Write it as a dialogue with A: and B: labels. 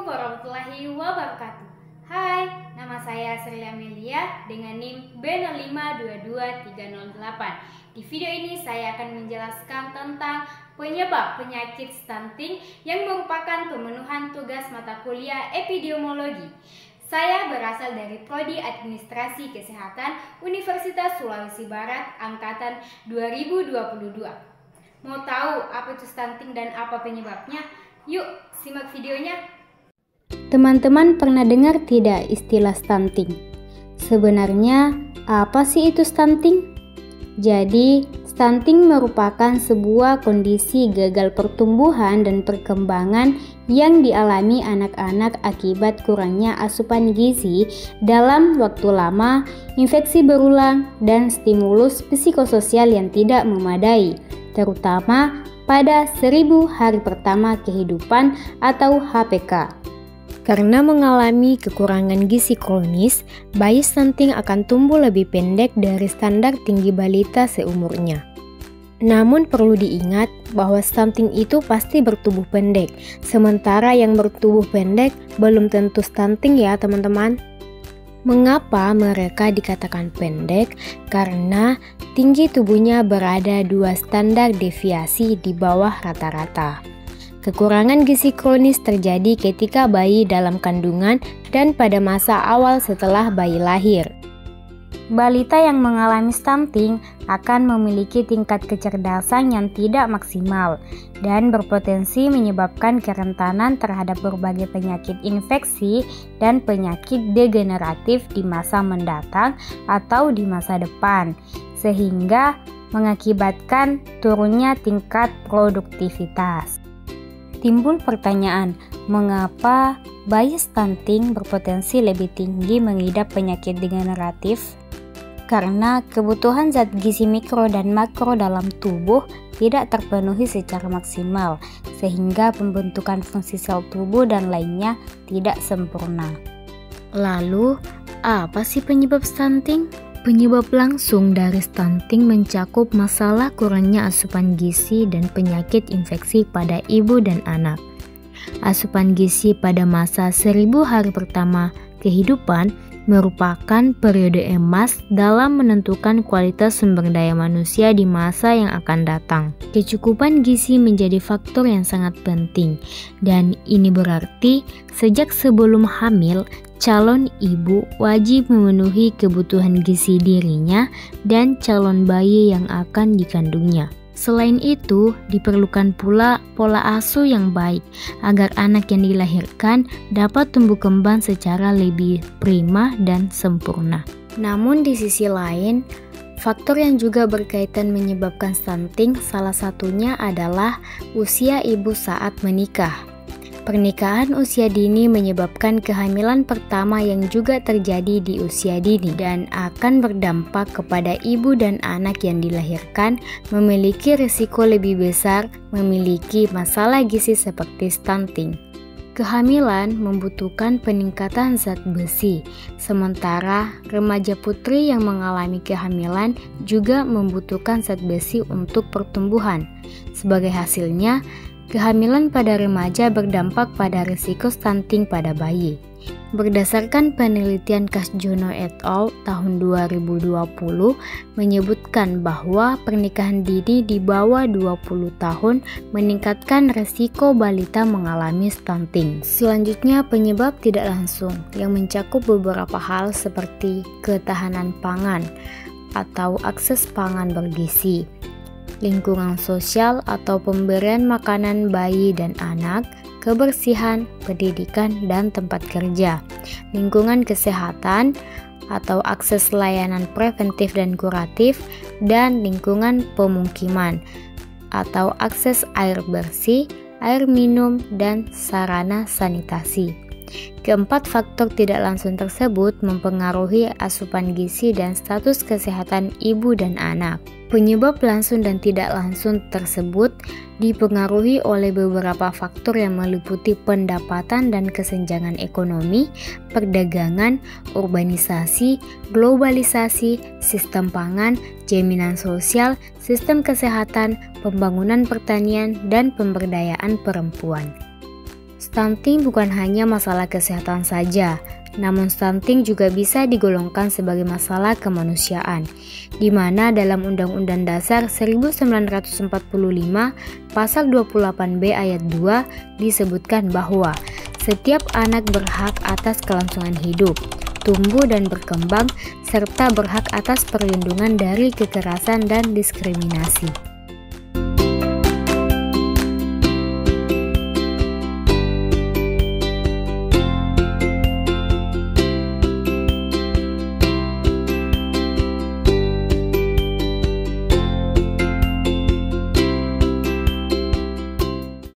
A: warahmatullahi wabarakatuh. Hai, nama saya Sri Amelia dengan NIM B05222308. Di video ini saya akan menjelaskan tentang penyebab penyakit stunting yang merupakan pemenuhan tugas mata kuliah epidemiologi. Saya berasal dari Prodi Administrasi Kesehatan Universitas Sulawesi Barat Angkatan 2022. Mau tahu apa itu stunting dan apa penyebabnya? Yuk, simak videonya.
B: Teman-teman pernah dengar tidak istilah stunting? Sebenarnya apa sih itu stunting? Jadi, stunting merupakan sebuah kondisi gagal pertumbuhan dan perkembangan yang dialami anak-anak akibat kurangnya asupan gizi dalam waktu lama, infeksi berulang, dan stimulus psikososial yang tidak memadai, terutama pada 1000 hari pertama kehidupan atau HPK. Karena mengalami kekurangan gizi kronis, bayi stunting akan tumbuh lebih pendek dari standar tinggi balita seumurnya. Namun perlu diingat bahwa stunting itu pasti bertubuh pendek, sementara yang bertubuh pendek belum tentu stunting ya teman-teman. Mengapa mereka dikatakan pendek? Karena tinggi tubuhnya berada 2 standar deviasi di bawah rata-rata. Kekurangan gizi kronis terjadi ketika bayi dalam kandungan dan pada masa awal setelah bayi lahir. Balita yang mengalami stunting akan memiliki tingkat kecerdasan yang tidak maksimal dan berpotensi menyebabkan kerentanan terhadap berbagai penyakit infeksi dan penyakit degeneratif di masa mendatang atau di masa depan, sehingga mengakibatkan turunnya tingkat produktivitas. Timbul pertanyaan, mengapa bayi stunting berpotensi lebih tinggi mengidap penyakit degeneratif? Karena kebutuhan zat gizi mikro dan makro dalam tubuh tidak terpenuhi secara maksimal, sehingga pembentukan fungsi sel tubuh dan lainnya tidak sempurna. Lalu, apa sih penyebab stunting? Penyebab langsung dari stunting mencakup masalah kurangnya asupan gizi dan penyakit infeksi pada ibu dan anak. Asupan gizi pada masa 1000 hari pertama kehidupan merupakan periode emas dalam menentukan kualitas sumber daya manusia di masa yang akan datang. Kecukupan gizi menjadi faktor yang sangat penting, dan ini berarti sejak sebelum hamil, calon ibu wajib memenuhi kebutuhan gizi dirinya dan calon bayi yang akan dikandungnya. Selain itu, diperlukan pula pola asuh yang baik agar anak yang dilahirkan dapat tumbuh kembang secara lebih prima dan sempurna. Namun di sisi lain, faktor yang juga berkaitan menyebabkan stunting salah satunya adalah usia ibu saat menikah. Pernikahan usia dini menyebabkan kehamilan pertama yang juga terjadi di usia dini dan akan berdampak kepada ibu dan anak yang dilahirkan memiliki risiko lebih besar memiliki masalah gizi seperti stunting. Kehamilan membutuhkan peningkatan zat besi, sementara remaja putri yang mengalami kehamilan juga membutuhkan zat besi untuk pertumbuhan. Sebagai hasilnya, kehamilan pada remaja berdampak pada risiko stunting pada bayi. Berdasarkan penelitian Kasjono et al. Tahun 2020 menyebutkan bahwa pernikahan dini di bawah 20 tahun meningkatkan risiko balita mengalami stunting. Selanjutnya, penyebab tidak langsung yang mencakup beberapa hal seperti ketahanan pangan atau akses pangan bergizi, lingkungan sosial atau pemberian makanan bayi dan anak, kebersihan, pendidikan, dan tempat kerja, lingkungan kesehatan atau akses layanan preventif dan kuratif, dan lingkungan pemukiman atau akses air bersih, air minum, dan sarana sanitasi. Keempat faktor tidak langsung tersebut mempengaruhi asupan gizi dan status kesehatan ibu dan anak. Penyebab langsung dan tidak langsung tersebut dipengaruhi oleh beberapa faktor yang meliputi pendapatan dan kesenjangan ekonomi, perdagangan, urbanisasi, globalisasi, sistem pangan, jaminan sosial, sistem kesehatan, pembangunan pertanian, dan pemberdayaan perempuan. Stunting bukan hanya masalah kesehatan saja, namun stunting juga bisa digolongkan sebagai masalah kemanusiaan, di mana dalam Undang-Undang Dasar 1945 Pasal 28B ayat 2 disebutkan bahwa setiap anak berhak atas kelangsungan hidup, tumbuh dan berkembang, serta berhak atas perlindungan dari kekerasan dan diskriminasi.